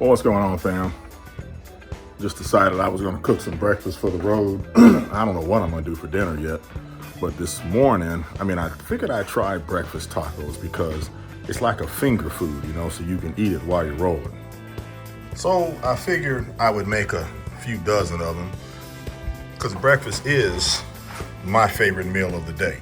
What's going on, fam? Just decided I was gonna cook some breakfast for the road. I don't know what I'm gonna do for dinner yet, but this morning, I figured I'd try breakfast tacos because it's like a finger food, you know, so you can eat it while you're rolling. So I figured I would make a few dozen of them because breakfast is my favorite meal of the day.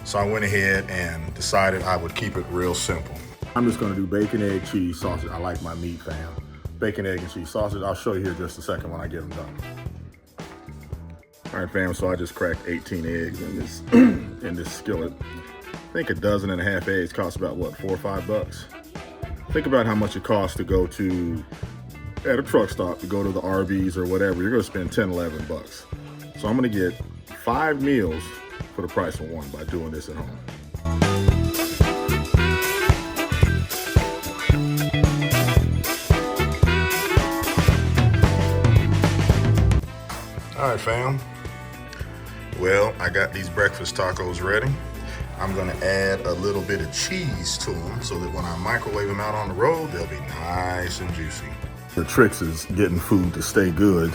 So I went ahead and decided I would keep it real simple. I'm just gonna do bacon, egg, cheese, sausage. I like my meat, fam. Bacon, egg, and cheese sausage. I'll show you here just a second when I get them done. All right, fam, so I just cracked 18 eggs in this in this skillet. I think a dozen and a half eggs cost about, what, $4 or $5? Think about how much it costs to go to, at a truck stop, to go to the RVs or whatever. You're gonna spend 10, 11 bucks. So I'm gonna get 5 meals for the price of one by doing this at home. All right, fam. Well, I got these breakfast tacos ready. I'm gonna add a little bit of cheese to them so that when I microwave them out on the road, they'll be nice and juicy. The tricks is getting food to stay good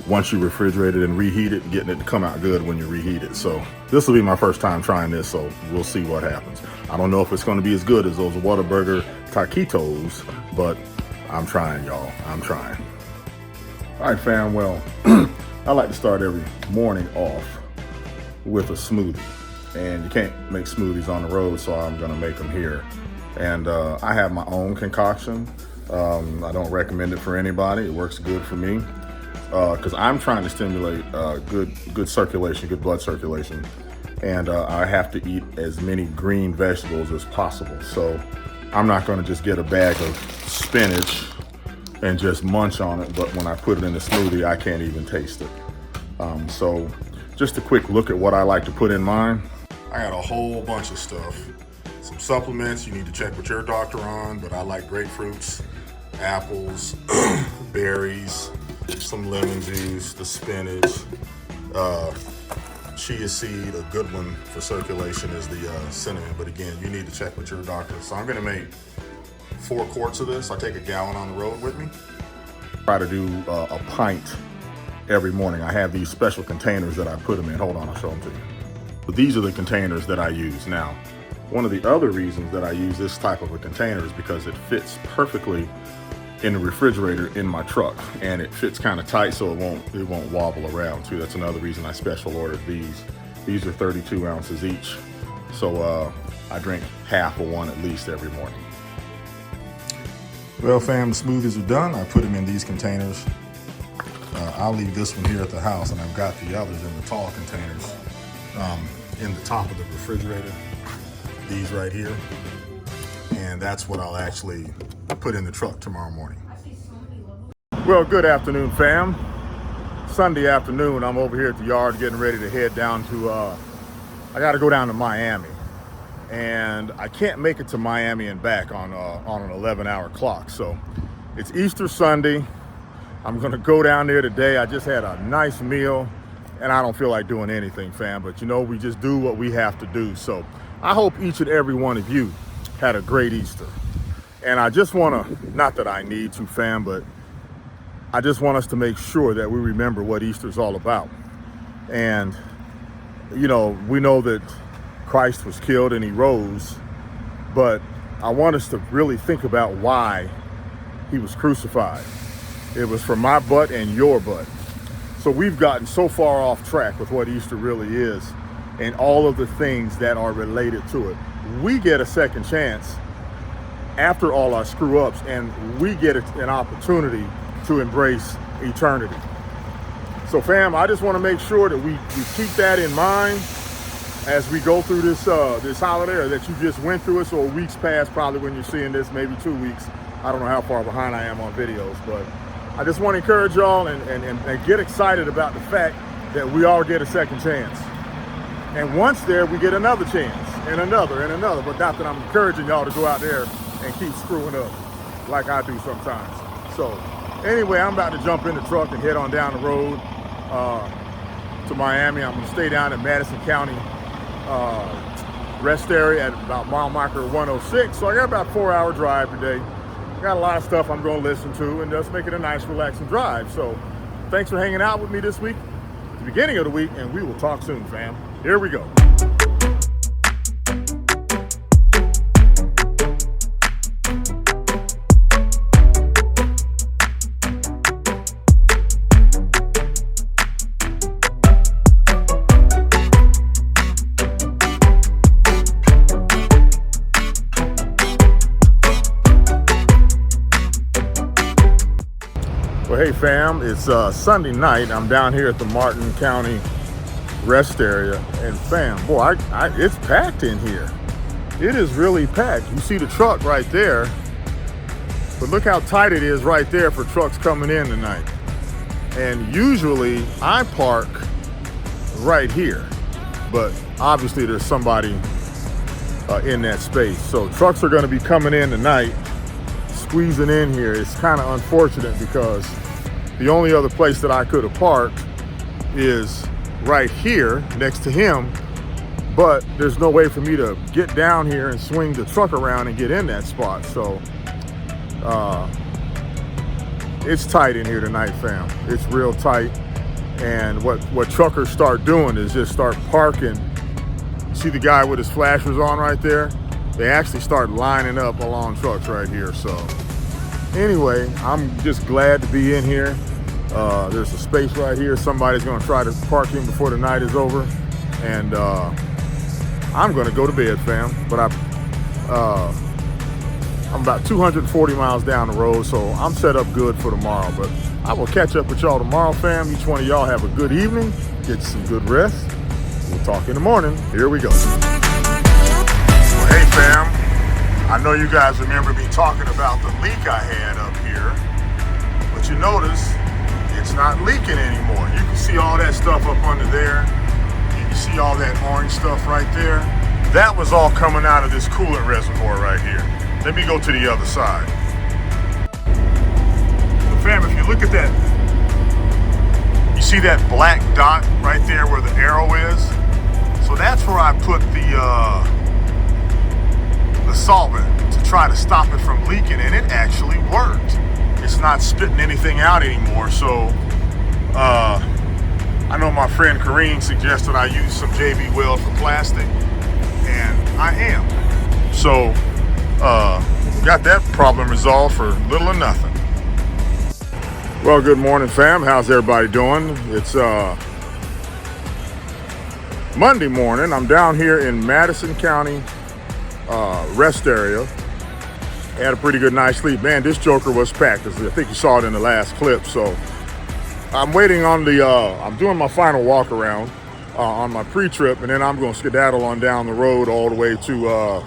once you refrigerate it and reheat it, getting it to come out good when you reheat it. So this will be my first time trying this, so we'll see what happens. I don't know if it's gonna be as good as those Whataburger taquitos, but I'm trying, y'all, I'm trying. All right, fam, well, I like to start every morning off with a smoothie. And you can't make smoothies on the road, so I'm gonna make them here. And I have my own concoction. I don't recommend it for anybody. It works good for me because I'm trying to stimulate good circulation, good blood circulation. And I have to eat as many green vegetables as possible. So I'm not gonna just get a bag of spinach and just munch on it, but when I put it in the smoothie, I can't even taste it. So just a quick look at what I like to put in mine. I got a whole bunch of stuff. Some supplements you need to check with your doctor on, but I like grapefruits, apples, berries, some lemon juice, the spinach, chia seed. A good one for circulation is the cinnamon, but again, you need to check with your doctor. So I'm gonna make 4 quarts of this. I take a gallon on the road with me. Try to do a pint every morning. I have these special containers that I put them in. Hold on, I'll show them to you. But these are the containers that I use. Now, one of the other reasons that I use this type of a container is because it fits perfectly in the refrigerator in my truck, and it fits kind of tight so it won't wobble around too. That's another reason I special ordered these. These are 32 ounces each. So I drink half of one at least every morning. Well, fam, the smoothies are done. I put them in these containers. I'll leave this one here at the house, and I've got the others in the tall containers in the top of the refrigerator. These right here. And that's what I'll actually put in the truck tomorrow morning. Well, good afternoon, fam. Sunday afternoon, I'm over here at the yard getting ready to head down to, I gotta go down to Miami. And I can't make it to Miami and back on an 11-hour clock. So it's Easter Sunday. I'm gonna go down there today. I just had a nice meal and I don't feel like doing anything, fam, but you know, we just do what we have to do. So I hope each and every one of you had a great Easter. And I just wanna, not that I need to, fam, but I just want us to make sure that we remember what Easter's all about. And you know, we know that Christ was killed and he rose, but I want us to really think about why he was crucified. It was for my butt and your butt. So we've gotten so far off track with what Easter really is and all of the things that are related to it. We get a second chance after all our screw ups, and we get an opportunity to embrace eternity. So fam, I just want to make sure that we keep that in mind as we go through this holiday, or that you just went through it. So a week's past probably when you're seeing this, maybe 2 weeks. I don't know how far behind I am on videos, but I just want to encourage y'all and get excited about the fact that we all get a second chance. And once there, we get another chance, and another, and another. But not that I'm encouraging y'all to go out there and keep screwing up like I do sometimes. So anyway, I'm about to jump in the truck and head on down the road to Miami. I'm gonna stay down in Madison County rest area at about mile marker 106. So I got about a 4-hour drive today. got a lot of stuff I'm going to listen to and just make it a nice, relaxing drive. So thanks for hanging out with me this week, at the beginning of the week, and we will talk soon, fam. Here we go. Well, hey fam, it's Sunday night. I'm down here at the Martin County rest area, and fam, boy, it's packed in here. It is really packed. You see the truck right there, but look how tight it is right there for trucks coming in tonight. And usually I park right here, but obviously there's somebody in that space. So trucks are going to be coming in tonight, squeezing in here. It's kind of unfortunate because the only other place that I could have parked is right here next to him, but there's no way for me to get down here and swing the truck around and get in that spot. So it's tight in here tonight, fam. It's real tight. And what truckers start doing is just start parking. See the guy with his flashers on right there? They actually start lining up along trucks right here. So anyway, I'm just glad to be in here. There's a space right here. Somebody's gonna try to park in before the night is over. And I'm gonna go to bed, fam. But I'm about 240 miles down the road, so I'm set up good for tomorrow. But I will catch up with y'all tomorrow, fam. Each one of y'all have a good evening. Get some good rest. We'll talk in the morning. Here we go. Well, hey, fam. I know you guys remember me talking about the leak I had up here, but you notice it's not leaking anymore. You can see all that stuff up under there. You can see all that orange stuff right there. That was all coming out of this coolant reservoir right here. Let me go to the other side. So fam, if you look at that, you see that black dot right there where the arrow is? So that's where I put the solvent to try to stop it from leaking, and it actually worked. It's not spitting anything out anymore. So I know my friend Kareem suggested I use some JB Weld for plastic, and I am. So got that problem resolved for little or nothing. Well, good morning, fam. How's everybody doing? It's Monday morning. I'm down here in Madison County rest area. Had a pretty good night's sleep. Man, this joker was packed. I think you saw it in the last clip. So I'm waiting on I'm doing my final walk around on my pre-trip, and then I'm going to skedaddle on down the road all the way to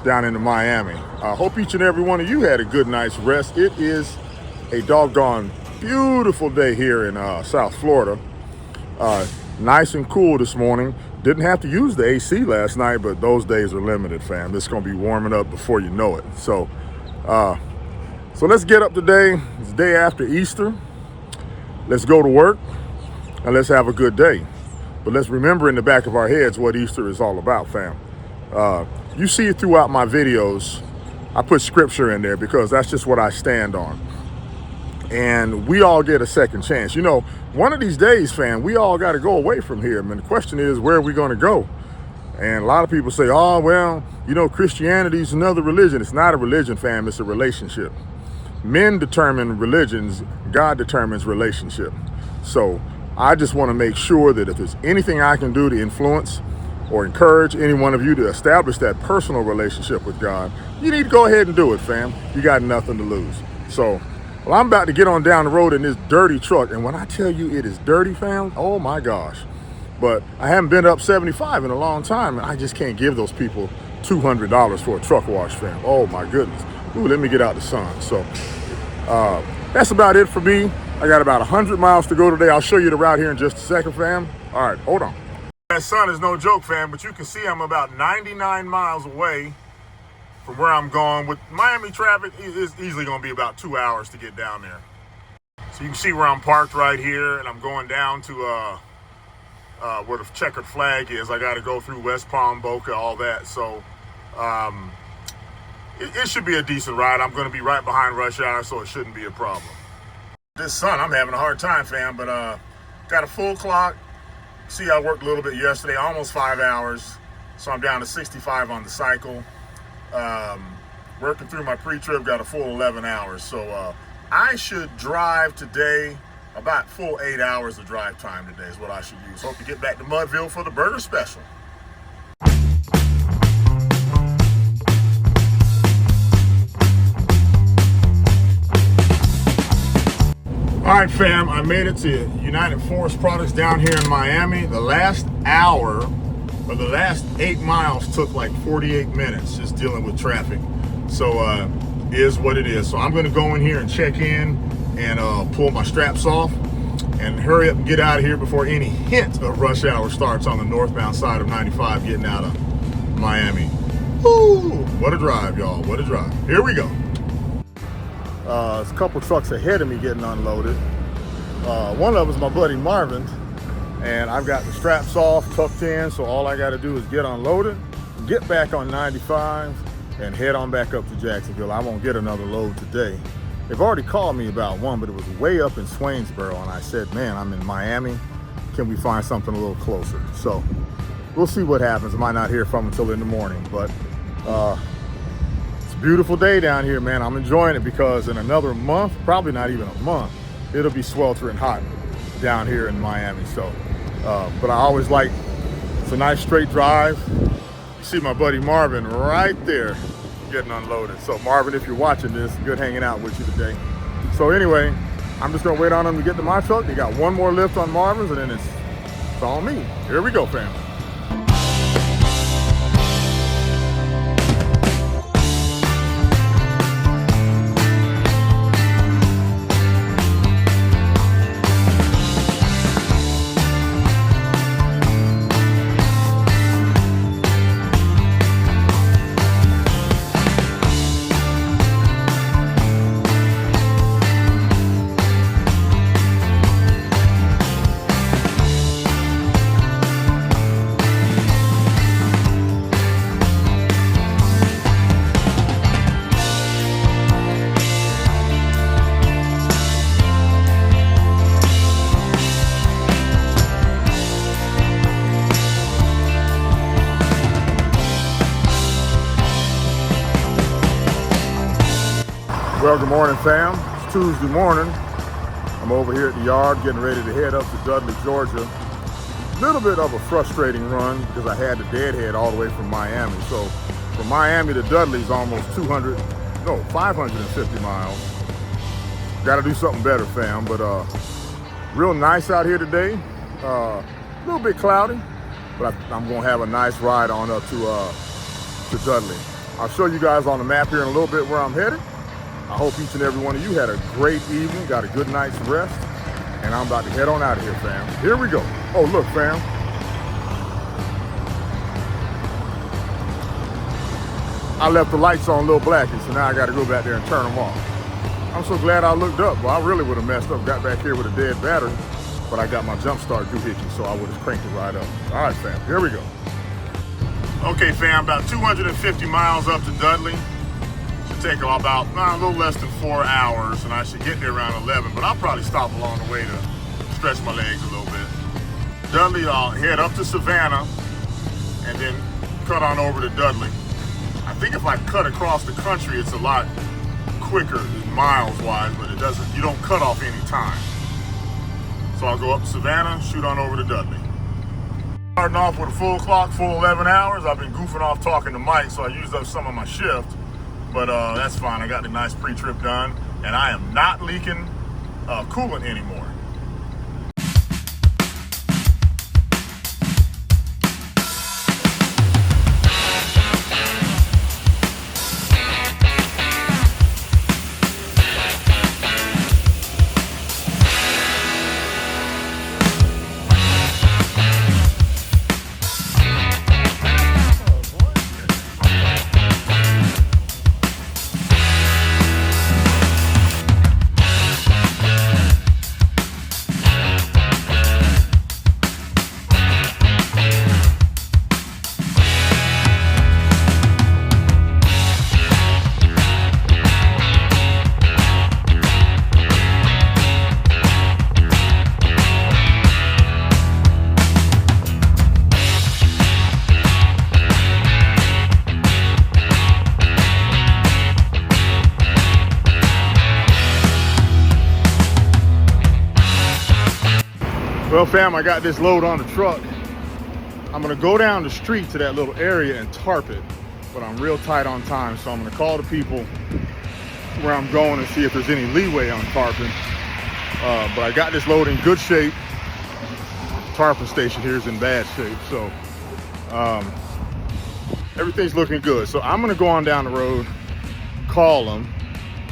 down into Miami. I hope each and every one of you had a good night's rest. It is a doggone beautiful day here in South Florida. Nice and cool this morning. Didn't have to use the AC last night, but those days are limited, fam. It's gonna be warming up before you know it. So let's get up today. It's the day after Easter. Let's go to work and let's have a good day. But let's remember in the back of our heads what Easter is all about, fam. You see it throughout my videos. I put scripture in there because that's just what I stand on. And we all get a second chance. You know, one of these days, fam, we all got to go away from here. I mean, the question is, where are we going to go? And a lot of people say, oh, well, you know, Christianity is another religion. It's not a religion, fam. It's a relationship. Men determine religions. God determines relationship. So I just want to make sure that if there's anything I can do to influence or encourage any one of you to establish that personal relationship with God, you need to go ahead and do it, fam. You got nothing to lose. So, well, I'm about to get on down the road in this dirty truck. And when I tell you it is dirty, fam, oh my gosh. But I haven't been up 75 in a long time, and I just can't give those people $200 for a truck wash, fam. Oh my goodness. Ooh, let me get out the sun. So that's about it for me. I got about 100 miles to go today. I'll show you the route here in just a second, fam. All right, hold on. That sun is no joke, fam, but you can see I'm about 99 miles away from where I'm going. With Miami traffic, it's easily going to be about 2 hours to get down there. So you can see where I'm parked right here, and I'm going down to where the checkered flag is. I got to go through West Palm, Boca, all that. So it should be a decent ride. I'm going to be right behind rush hour, so it shouldn't be a problem. This sun, I'm having a hard time, fam, but got a full clock. See, I worked a little bit yesterday, almost 5 hours, so I'm down to 65 on the cycle. Working through my pre-trip, got a full 11 hours, so I should drive today about full 8 hours of drive time today is what I should use. Hope to get back to Mudville for the burger special. All right, fam, I made it to United Forest Products down here in Miami. The last hour, or the last 8 miles took like 48 minutes just dealing with traffic. So is what it is. So I'm gonna go in here and check in and pull my straps off and hurry up and get out of here before any hint of rush hour starts on the northbound side of 95 getting out of Miami. Woo! What a drive, y'all, what a drive. Here we go. There's a couple trucks ahead of me getting unloaded. One of them is my buddy Marvin, and I've got the straps off, tucked in, so all I gotta do is get unloaded, get back on 95, and head on back up to Jacksonville. I won't get another load today. They've already called me about one, but it was way up in Swainsboro, and I said, man, I'm in Miami. Can we find something a little closer? So we'll see what happens. I might not hear from them until in the morning, but it's a beautiful day down here, man. I'm enjoying it because in another month, probably not even a month, it'll be sweltering hot down here in Miami. So, but I always like, it's a nice straight drive. You see my buddy Marvin right there getting unloaded. So Marvin, if you're watching this, good hanging out with you today. So anyway, I'm just gonna wait on him to get to my truck. They got one more lift on Marvin's and then it's all me. Here we go, fam. Well, good morning, fam. It's Tuesday morning. I'm over here at the yard getting ready to head up to Dudley, Georgia. A little bit of a frustrating run because I had the deadhead all the way from Miami. So from Miami to Dudley is almost 550 miles. Got to do something better, fam. But real nice out here today. A little bit cloudy, but I'm going to have a nice ride on up to Dudley. I'll show you guys on the map here in a little bit where I'm headed. I hope each and every one of you had a great evening, got a good night's rest, and I'm about to head on out of here, fam. Here we go. Oh, look, fam. I left the lights on a little blacky, so now I got to go back there and turn them off. I'm so glad I looked up. Well, I really would have messed up, got back here with a dead battery, but I got my jump start doohickey, so I would have cranked it right up. All right, fam, here we go. Okay, fam, about 250 miles up to Dudley. Take about a little less than 4 hours, and I should get there around 11, but I'll probably stop along the way to stretch my legs a little bit. Dudley, I'll head up to Savannah and then cut on over to Dudley. I think if I cut across the country, it's a lot quicker miles wise, but you don't cut off any time. So I'll go up to Savannah, shoot on over to Dudley. Starting off with a full clock, full 11 hours. I've been goofing off talking to Mike, so I used up some of my shift. But that's fine. I got the nice pre-trip done, and I am not leaking coolant anymore. fam, I got this load on the truck. I'm gonna go down the street to that little area and tarp it, but I'm real tight on time, so I'm gonna call the people where I'm going and see if there's any leeway on tarping. But I got this load in good shape. Tarping station here is in bad shape, so everything's looking good. So I'm gonna go on down the road, call them.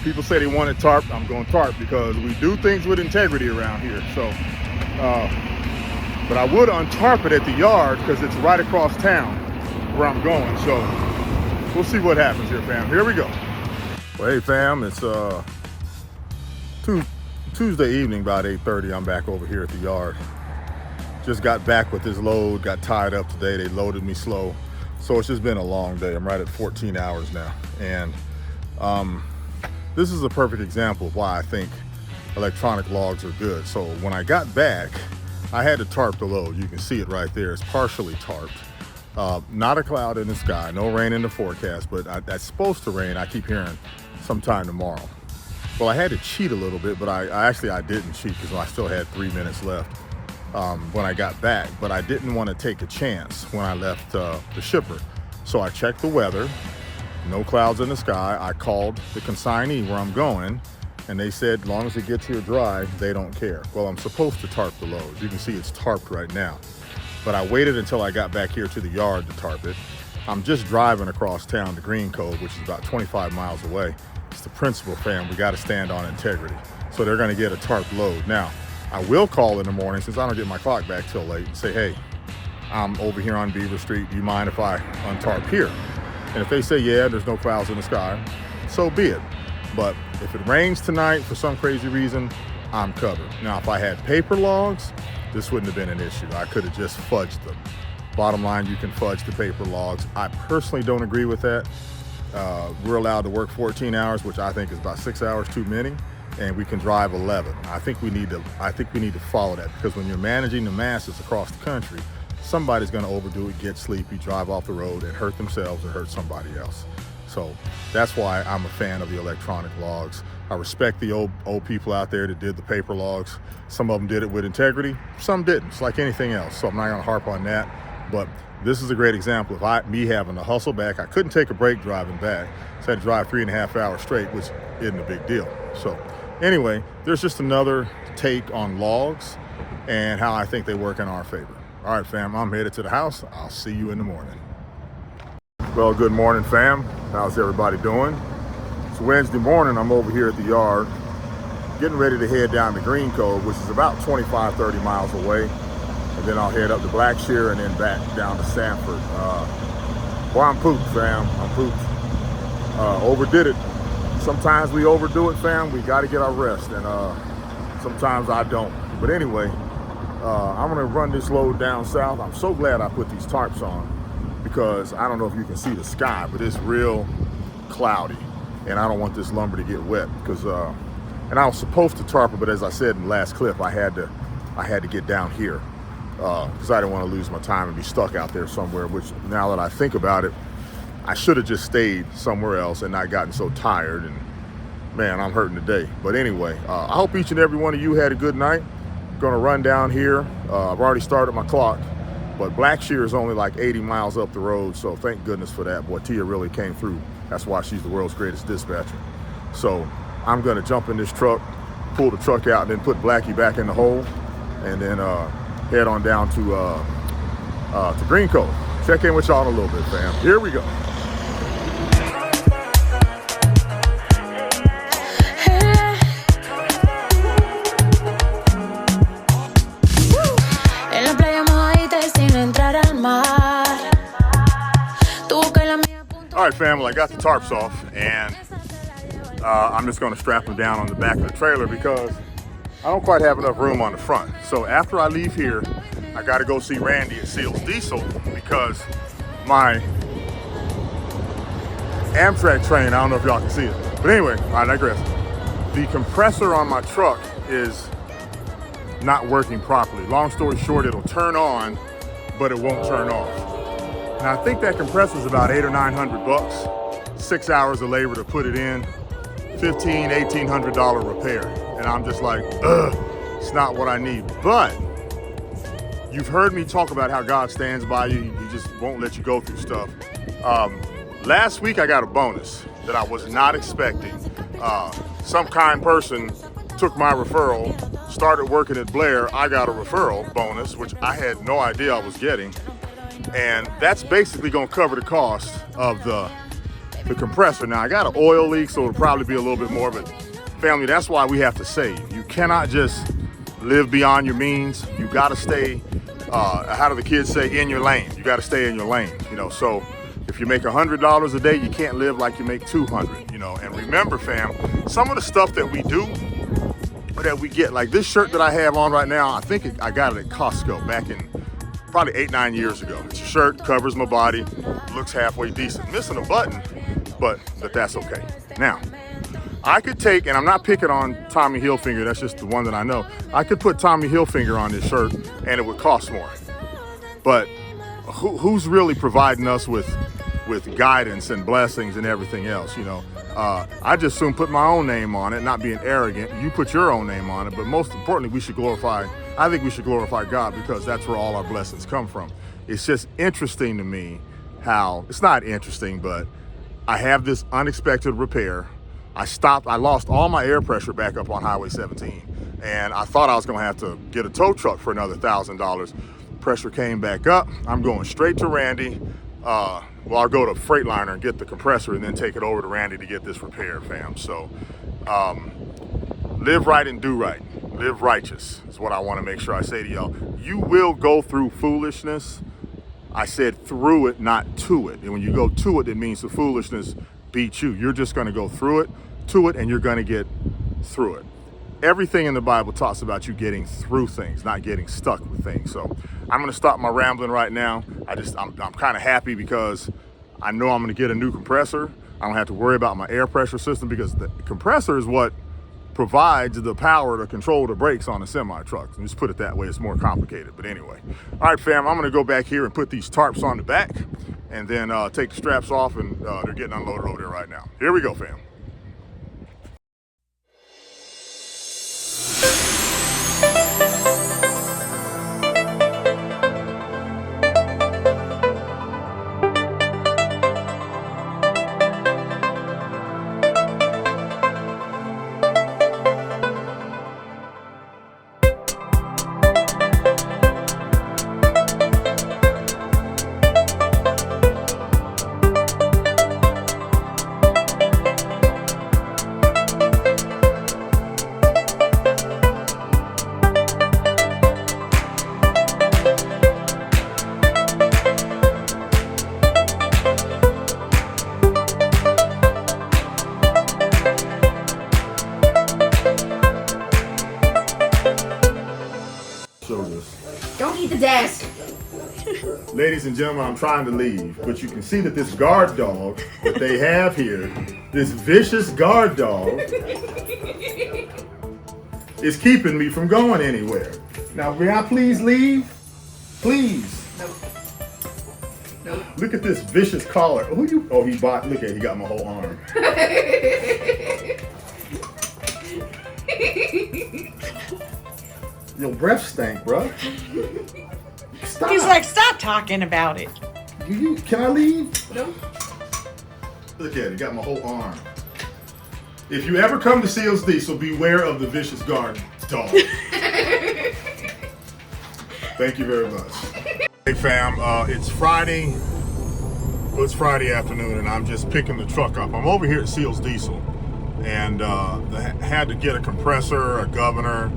People say they want it tarp. I'm going tarp because we do things with integrity around here. So, but I would untarp it at the yard because it's right across town where I'm going. So we'll see what happens here, fam. Here we go. Well, hey, fam, it's Tuesday evening, about 8:30. I'm back over here at the yard. Just got back with this load, got tied up today. They loaded me slow. So it's just been a long day. I'm right at 14 hours now. And this is a perfect example of why I think electronic logs are good. So when I got back, I had to tarp the load. You can see it right there. It's partially tarped. Not a cloud in the sky, no rain in the forecast, but that's supposed to rain. I keep hearing sometime tomorrow. Well, I had to cheat a little bit, but I didn't cheat because I still had 3 minutes left when I got back. But I didn't want to take a chance when I left the shipper. So I checked the weather. No clouds in the sky. I called the consignee where I'm going, and they said, as long as it gets here dry, they don't care. Well, I'm supposed to tarp the loads. You can see it's tarped right now. But I waited until I got back here to the yard to tarp it. I'm just driving across town to Green Cove, which is about 25 miles away. It's the principal, fam. We got to stand on integrity. So they're going to get a tarp load. Now, I will call in the morning, since I don't get my clock back till late, and say, hey, I'm over here on Beaver Street. Do you mind if I untarp here? And if they say, yeah, there's no clouds in the sky, so be it. But if it rains tonight for some crazy reason, I'm covered. Now, if I had paper logs, this wouldn't have been an issue. I could have just fudged them. Bottom line, you can fudge the paper logs. I personally don't agree with that. We're allowed to work 14 hours, which I think is about 6 hours too many, and we can drive 11. I think we need to follow that, because when you're managing the masses across the country, somebody's going to overdo it, get sleepy, drive off the road, and hurt themselves or hurt somebody else. So that's why I'm a fan of the electronic logs. I respect the old people out there that did the paper logs. Some of them did it with integrity, some didn't. It's like anything else, so I'm not going to harp on that. But this is a great example of me having to hustle back. I couldn't take a break driving back, so I had to drive 3.5 hours straight, which isn't a big deal. So anyway, there's just another take on logs and how I think they work in our favor. All right, fam, I'm headed to the house. I'll see you in the morning. Well, good morning, fam. How's everybody doing? It's Wednesday morning. I'm over here at the yard, getting ready to head down to Green Cove, which is about 25, 30 miles away. And then I'll head up to Blackshear and then back down to Sanford. Boy, I'm pooped, fam. I'm pooped. Overdid it. Sometimes we overdo it, fam. We got to get our rest, and sometimes I don't. But anyway, I'm gonna run this load down south. I'm so glad I put these tarps on, because I don't know if you can see the sky, but it's real cloudy, and I don't want this lumber to get wet. Because and I was supposed to tarp it, but as I said in the last clip, I had to get down here because I didn't want to lose my time and be stuck out there somewhere. Which, now that I think about it, I should have just stayed somewhere else and not gotten so tired. And man, I'm hurting today. But anyway, I hope each and every one of you had a good night. Gonna run down here. I've already started my clock, but Blackshear is only like 80 miles up the road, so thank goodness for that. Boy, Tia really came through. That's why she's the world's greatest dispatcher. So I'm gonna jump in this truck, pull the truck out, and then put Blackie back in the hole, and then head on down to Green Cove. Check in with y'all in a little bit, fam. Here we go. All right, family, I got the tarps off, and I'm just gonna strap them down on the back of the trailer because I don't quite have enough room on the front. So after I leave here, I gotta go see Randy at Seals Diesel, because my Amtrak train, I don't know if y'all can see it, but anyway, I digress. The compressor on my truck is not working properly. Long story short, it'll turn on, but it won't turn off. Now, I think that compressor is about $800 or $900, 6 hours of labor to put it in, $1,500, $1,800 repair. And I'm just like, ugh, it's not what I need. But You've heard me talk about how God stands by you. He just won't let you go through stuff. Last week I got a bonus that I was not expecting. Some kind person took my referral, started working at Blair. I got a referral bonus, which I had no idea I was getting. And that's basically gonna cover the cost of the compressor. Now I got an oil leak, so it'll probably be a little bit more, but family, that's why we have to save. You cannot just live beyond your means. You gotta stay, how do the kids say, in your lane. You gotta stay in your lane, you know. So if you make $100 a day, you can't live like you make 200, you know. And remember, fam, some of the stuff that we do, that we get, like this shirt that I have on right now, I think I got it at Costco back in probably 8-9 years ago. It's a shirt, covers my body, looks halfway decent. Missing a button, but that's okay. Now, I could take, and I'm not picking on Tommy Hilfiger, that's just the one that I know. I could put Tommy Hilfiger on this shirt and it would cost more. But who's really providing us with guidance and blessings and everything else, you know? I just soon put my own name on it, not being arrogant. You put your own name on it, but most importantly, I think we should glorify God, because that's where all our blessings come from. It's just interesting to me how, it's not interesting, but I have this unexpected repair. I lost all my air pressure back up on Highway 17, and I thought I was gonna have to get a tow truck for another $1,000. Pressure came back up. I'm going straight to Randy. I'll go to Freightliner and get the compressor and then take it over to Randy to get this repaired, fam. So live right and do right. Live righteous is what I want to make sure I say to y'all. You will go through foolishness. I said through it, not to it. And when you go to it, it means the foolishness beats you. You're just going to go through it, to it, and you're going to get through it. Everything in the Bible talks about you getting through things, not getting stuck with things. So I'm going to stop my rambling right now. I'm kind of happy because I know I'm going to get a new compressor. I don't have to worry about my air pressure system, because the compressor is what provides the power to control the brakes on a semi truck. Just put it that way. It's more complicated, but anyway. All right, fam, I'm going to go back here and put these tarps on the back and then take the straps off, and they're getting unloaded over there right now. Here we go, fam. Don't eat the desk. Ladies and gentlemen, I'm trying to leave, but you can see that this guard dog that they have here, this vicious guard dog, is keeping me from going anywhere. Now, may I please leave? Please. Nope. Look at this vicious collar. Look at, he got my whole arm. Your breath stank, bro. Stop. He's like, stop talking about it. Can I leave? Nope. Look at it, got my whole arm. If you ever come to Seals Diesel, beware of the vicious guard dog. Thank you very much. Hey fam, it's Friday. Well, it's Friday afternoon, and I'm just picking the truck up. I'm over here at Seals Diesel, and had to get a compressor, a governor.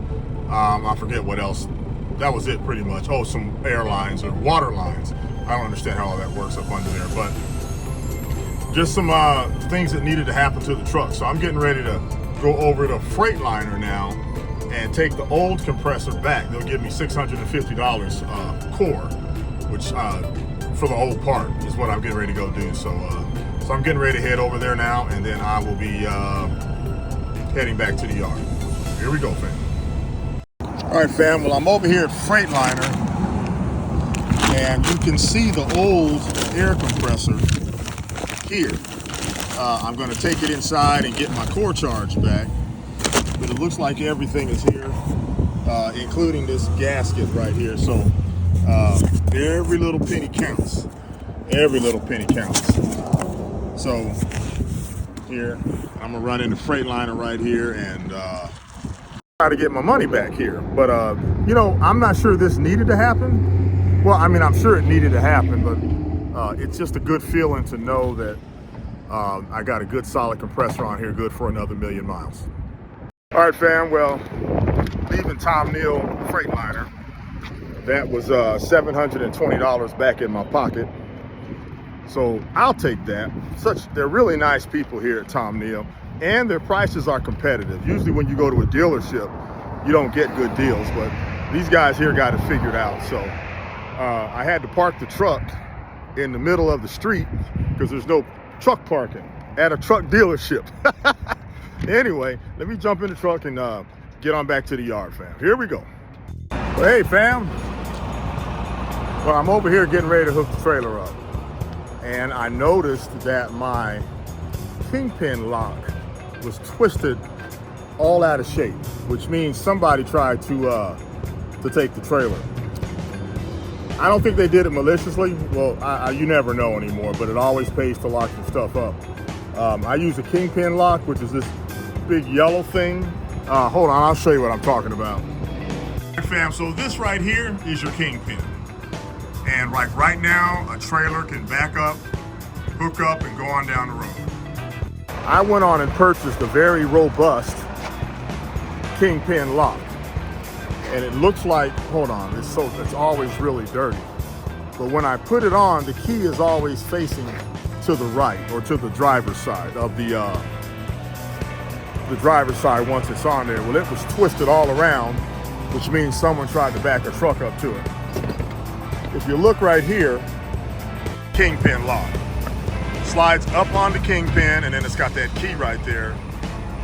I forget what else. That was it pretty much. Oh, some air lines or water lines. I don't understand how all that works up under there, but just some things that needed to happen to the truck. So I'm getting ready to go over to Freightliner now and take the old compressor back. They'll give me $650 core, which for the old part is what I'm getting ready to go do. So I'm getting ready to head over there now, and then I will be heading back to the yard. Here we go, fam. All right, fam, well, I'm over here at Freightliner, and you can see the old air compressor here. I'm gonna take it inside and get my core charge back, but it looks like everything is here, including this gasket right here. So Every little penny counts. Every little penny counts. So here, I'm gonna run into Freightliner right here and try to get my money back here. But you know, I'm not sure this needed to happen. Well, I mean, I'm sure it needed to happen, but it's just a good feeling to know that I got a good solid compressor on here, good for another 1,000,000 miles. All right, fam, well, leaving Tom Neal Freightliner, that was $720 back in my pocket. So I'll take that. They're really nice people here at Tom Neal, and their prices are competitive. Usually when you go to a dealership, you don't get good deals, but these guys here got it figured out. So I had to park the truck in the middle of the street because there's no truck parking at a truck dealership. Anyway, let me jump in the truck and get on back to the yard, fam. Here we go. Well, hey, fam. Well, I'm over here getting ready to hook the trailer up. And I noticed that my kingpin lock was twisted all out of shape, which means somebody tried to take the trailer. I don't think they did it maliciously. Well, you never know anymore, but it always pays to lock your stuff up. I use a kingpin lock, which is this big yellow thing. Hold on, I'll show you what I'm talking about. Hey, fam, so this right here is your kingpin. And like right now, a trailer can back up, hook up, and go on down the road. I went on and purchased a very robust kingpin lock. And it looks like, hold on, it's always really dirty. But when I put it on, the key is always facing to the right, or to the driver's side of the driver's side once it's on there. Well, it was twisted all around, which means someone tried to back a truck up to it. If you look right here, kingpin lock. Slides up on the kingpin, and then it's got that key right there.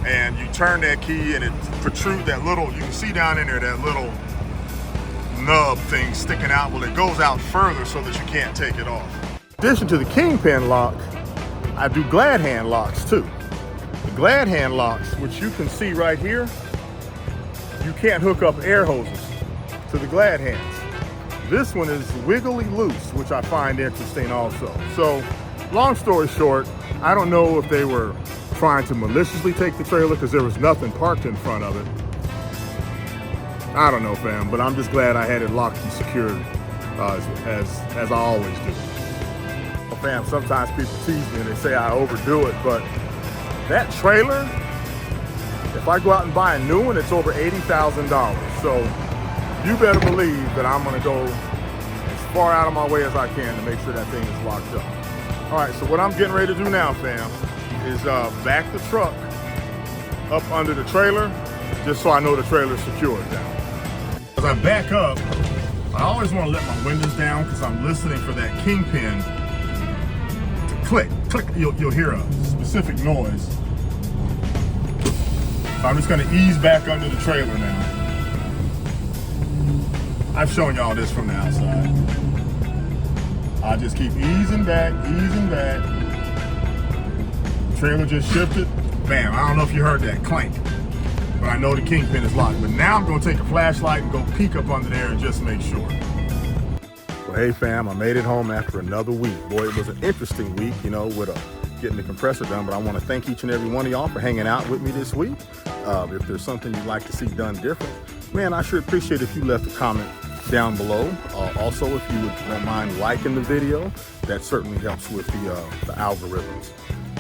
And you turn that key and it protrudes that little, you can see down in there, that little nub thing sticking out. Well, it goes out further so that you can't take it off. In addition to the kingpin lock, I do glad hand locks too. The glad hand locks, which you can see right here, you can't hook up air hoses to the glad hands. This one is wiggly loose, which I find interesting also. So, long story short, I don't know if they were trying to maliciously take the trailer because there was nothing parked in front of it. I don't know, fam, but I'm just glad I had it locked and secured as I always do. Well, fam, sometimes people tease me and they say I overdo it, but that trailer, if I go out and buy a new one, it's over $80,000. So you better believe that I'm gonna go as far out of my way as I can to make sure that thing is locked up. All right, so what I'm getting ready to do now, fam, is back the truck up under the trailer, just so I know the trailer's secured now. As I back up, I always want to let my windows down because I'm listening for that kingpin to click, click. You'll hear a specific noise. So I'm just going to ease back under the trailer now. I've shown y'all this from the outside. I just keep easing back, easing back. Trailer just shifted. Bam, I don't know if you heard that clank, but I know the kingpin is locked. But now I'm gonna take a flashlight and go peek up under there and just make sure. Well, hey fam, I made it home after another week. Boy, it was an interesting week, you know, with getting the compressor done, but I wanna thank each and every one of y'all for hanging out with me this week. If there's something you'd like to see done different, man, I sure appreciate if you left a comment down below. Also, if you don't mind liking the video, that certainly helps with the algorithms.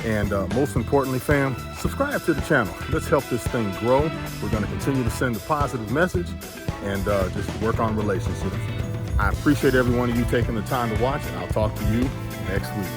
And most importantly, fam, subscribe to the channel. Let's help this thing grow. We're going to continue to send a positive message and just work on relationships. I appreciate every one of you taking the time to watch, and I'll talk to you next week.